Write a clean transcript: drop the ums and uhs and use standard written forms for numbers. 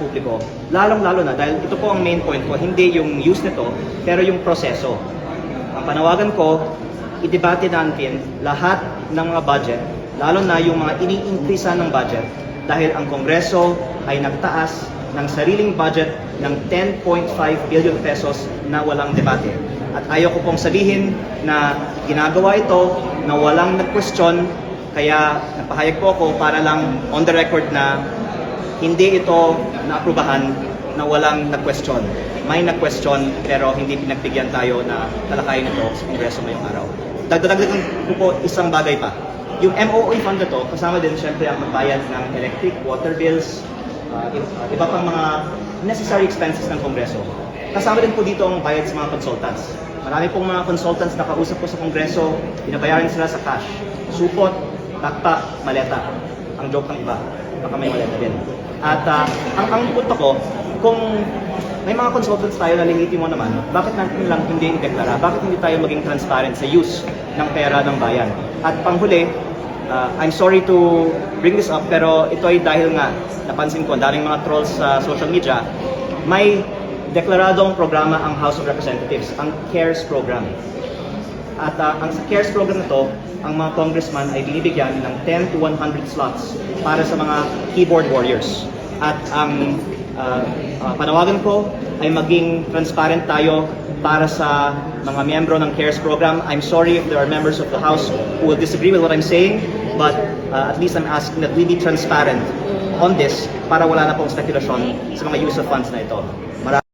publiko, lalong-lalo na dahil ito po ang main point ko, hindi yung use nito, pero yung proseso. Ang panawagan ko, i-debate natin lahat ng mga budget, lalo na yung mga ini-increasean ng budget, dahil ang Kongreso ay nagtaas ng sariling budget ng 10.5 billion pesos na walang debate. At ayaw ko pong sabihin na ginagawa ito na walang nag-question, kaya napahayag po ako para lang on the record na hindi ito naaprubahan na walang nag-question. May nag-question pero hindi pinagbigyan tayo na talakayin ito sa Kongreso ngayong araw. Dagdagan ko po isang bagay pa. Yung MOE fund na to, kasama din siyempre ang magbayad ng electric, water bills, iba pang mga necessary expenses ng Kongreso. Kasama din po dito ang bayad sa mga consultants. Marami pong mga consultants na kausap po sa Kongreso, binabayaran sila sa cash. Supot, takpak, maleta. Ang joke ng iba, baka may maleta din. At ang punto ko, kung may mga consultants tayo na legitimate naman, bakit natin lang hindi i-deklara? Bakit hindi tayo maging transparent sa use ng pera ng bayan? At panghuli, I'm sorry to bring this up, pero ito ay dahil nga napansin ko, daming mga trolls sa social media, may deklaradong programa ang House of Representatives, ang CARES program. At ang sa CARES program na to, ang mga congressman ay binibigyan ng 10 to 100 slots para sa mga keyboard warriors. At ang panawagan ko ay maging transparent tayo para sa mga miyembro ng CARES program. I'm sorry if there are members of the House who will disagree with what I'm saying, but at least I'm asking that we be transparent on this para wala na pong spekulasyon sa mga use of funds na ito.